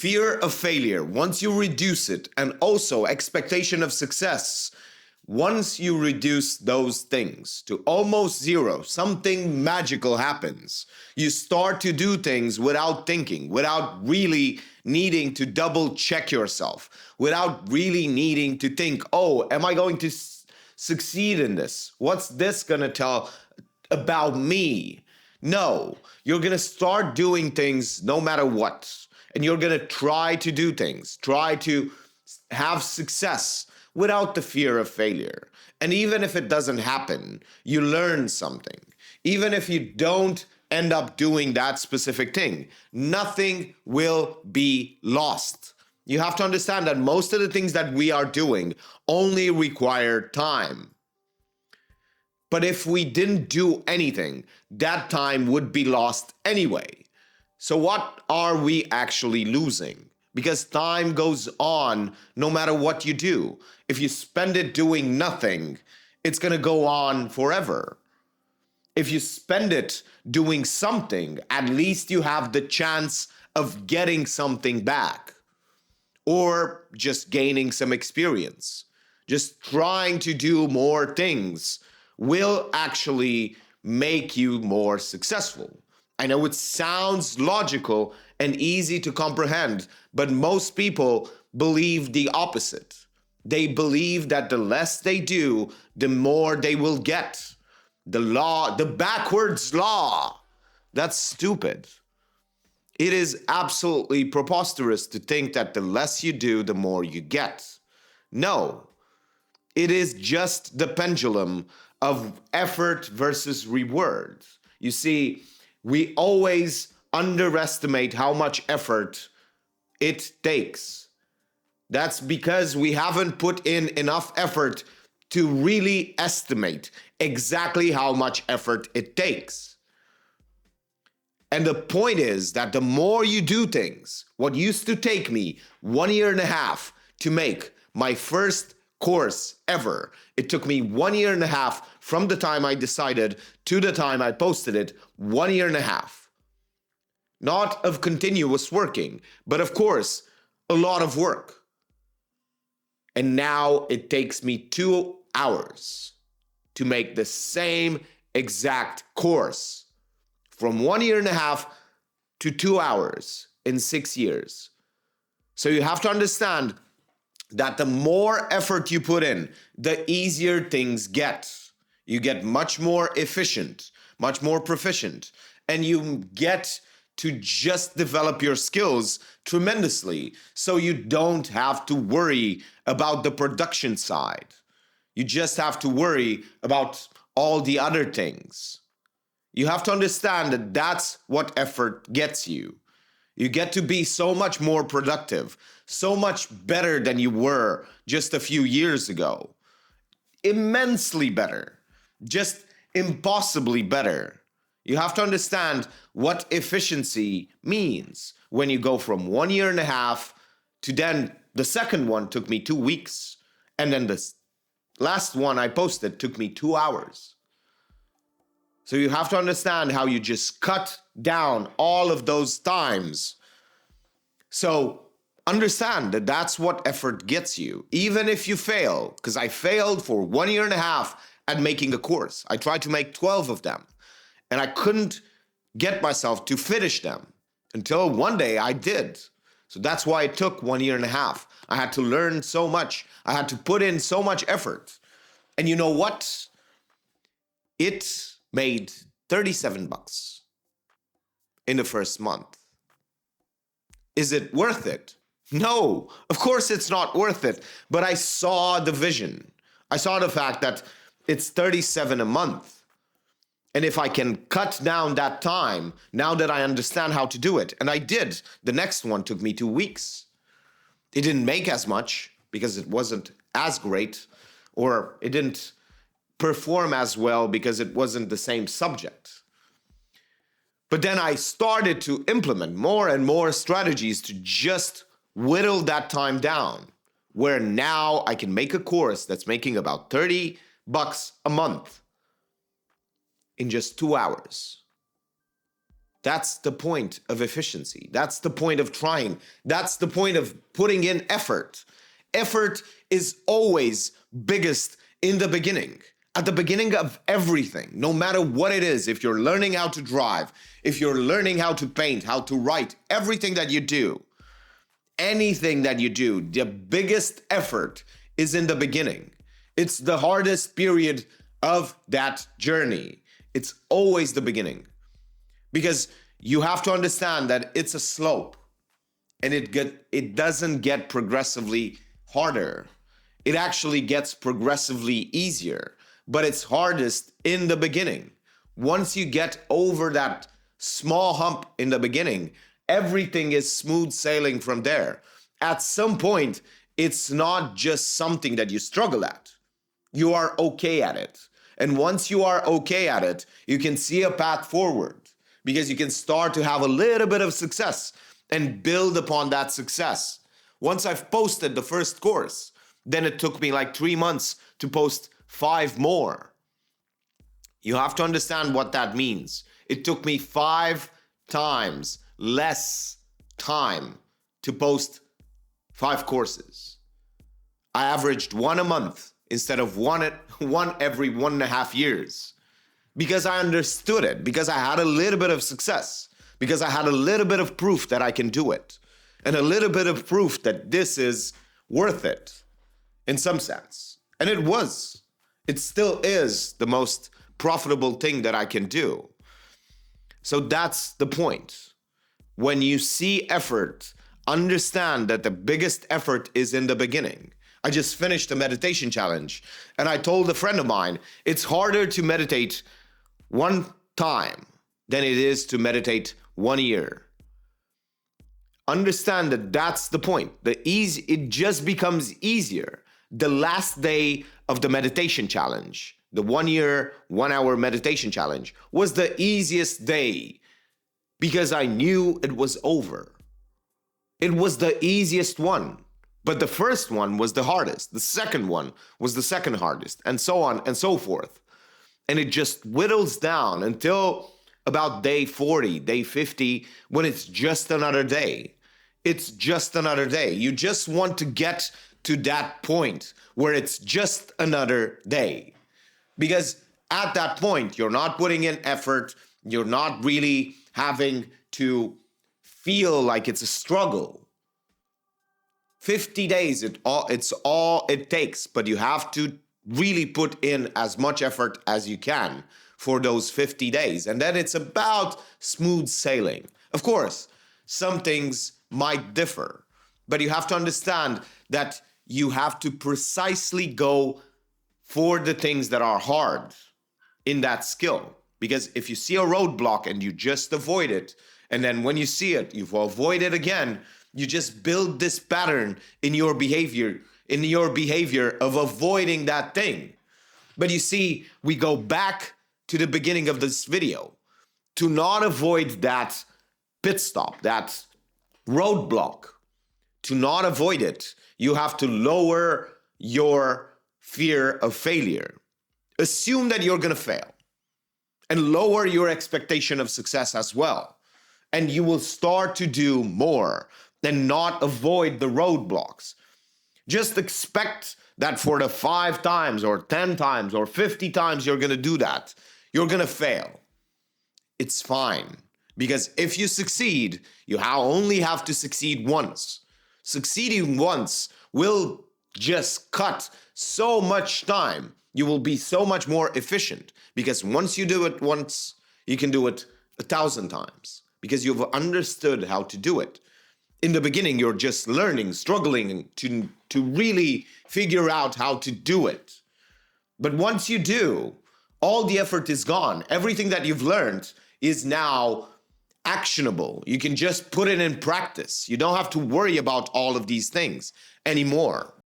fear of failure, once you reduce it, and also expectation of success, once you reduce those things to almost zero, something magical happens. You start to do things without thinking, without really needing to double check yourself, without really needing to think, oh, am I going to succeed in this? What's this going to tell about me? No, you're going to start doing things no matter what. And you're going to try to do things, try to have success without the fear of failure. And even if it doesn't happen, you learn something. Even if you don't end up doing that specific thing, nothing will be lost. You have to understand that most of the things that we are doing only require time. But if we didn't do anything, that time would be lost anyway. So what are we actually losing? Because time goes on no matter what you do. If you spend it doing nothing, it's going to go on forever. If you spend it doing something, at least you have the chance of getting something back or just gaining some experience. Just trying to do more things will actually make you more successful. I know it sounds logical and easy to comprehend, but most people believe the opposite. They believe that the less they do, the more they will get. The law, the backwards law. That's stupid. It is absolutely preposterous to think that the less you do, the more you get. No, it is just the pendulum of effort versus reward. You see, we always underestimate how much effort it takes. That's because we haven't put in enough effort to really estimate exactly how much effort it takes. And the point is that the more you do things, what used to take me 1.5 years to make my first course ever, it took me 1.5 years from the time I decided to the time I posted it, 1.5 years. Not of continuous working, but of course, a lot of work. And now it takes me 2 hours to make the same exact course from 1.5 years to 2 hours in 6 years. So you have to understand that the more effort you put in, the easier things get. You get much more efficient, much more proficient, and you get to just develop your skills tremendously. So you don't have to worry about the production side. You just have to worry about all the other things. You have to understand that that's what effort gets you. You get to be so much more productive, so much better than you were just a few years ago. Immensely better, just impossibly better. You have to understand what efficiency means when you go from 1.5 years to then the second one took me 2 weeks. And then the last one I posted took me 2 hours. So you have to understand how you just cut down all of those times. So understand that that's what effort gets you, even if you fail. Because I failed for 1.5 years at making a course. I tried to make 12 of them. And I couldn't get myself to finish them until one day I did. So that's why it took 1.5 years. I had to learn so much. I had to put in so much effort. And you know what? It made $37 in the first month. Is it worth it? No, of course it's not worth it. But I saw the vision. I saw the fact that it's $37 a month. And if I can cut down that time, now that I understand how to do it, and I did, the next one took me 2 weeks. It didn't make as much because it wasn't as great, or it didn't perform as well because it wasn't the same subject. But then I started to implement more and more strategies to just whittle that time down, where now I can make a course that's making about $30 a month in just 2 hours. That's the point of efficiency. That's the point of trying. That's the point of putting in effort. Effort is always biggest in the beginning. At the beginning of everything, no matter what it is, if you're learning how to drive, if you're learning how to paint, how to write, everything that you do, anything that you do, the biggest effort is in the beginning. It's the hardest period of that journey. It's always the beginning. Because you have to understand that it's a slope and it doesn't get progressively harder. It actually gets progressively easier, but it's hardest in the beginning. Once you get over that small hump in the beginning, everything is smooth sailing from there. At some point, it's not just something that you struggle at. You are okay at it. And once you are okay at it, you can see a path forward because you can start to have a little bit of success and build upon that success. Once I've posted the first course, then it took me like 3 months to post 5 more. You have to understand what that means. It took me 5 times less time to post 5 courses. I averaged 1 a month instead of one every 1.5 years. Because I understood it, because I had a little bit of success, because I had a little bit of proof that I can do it, and a little bit of proof that this is worth it in some sense. And it was. It still is the most profitable thing that I can do. So that's the point. When you see effort, understand that the biggest effort is in the beginning. I just finished a meditation challenge, and I told a friend of mine, it's harder to meditate 1 time than it is to meditate 1 year. Understand that that's the point. It just becomes easier. The last day of the meditation challenge, the 1 year, 1 hour meditation challenge, was the easiest day because I knew it was over. It was the easiest one. But the first one was the hardest. The second one was the second hardest, and so on and so forth. And it just whittles down until about day 40, day 50, when it's just another day. It's just another day. You just want to get to that point where it's just another day. Because at that point, you're not putting in effort. You're not really having to feel like it's a struggle. 50 days, it's all it takes, but you have to really put in as much effort as you can for those 50 days. And then it's about smooth sailing. Of course, some things might differ, but you have to understand that you have to precisely go for the things that are hard in that skill. Because if you see a roadblock and you just avoid it, and then when you see it, you avoid it again, you just build this pattern in your behavior of avoiding that thing. But you see, we go back to the beginning of this video. To not avoid that pit stop, that roadblock, to not avoid it, you have to lower your fear of failure. Assume that you're going to fail and lower your expectation of success as well. And you will start to do more than not avoid the roadblocks. Just expect that for the 5 times or 10 times or 50 times you're going to do that, you're going to fail. It's fine. Because if you succeed, you only have to succeed once. Succeeding once will just cut so much time. You will be so much more efficient. Because once you do it once, you can do it 1,000 times. Because you've understood how to do it. In the beginning, you're just learning, struggling to really figure out how to do it. But once you do, all the effort is gone. Everything that you've learned is now actionable. You can just put it in practice. You don't have to worry about all of these things anymore.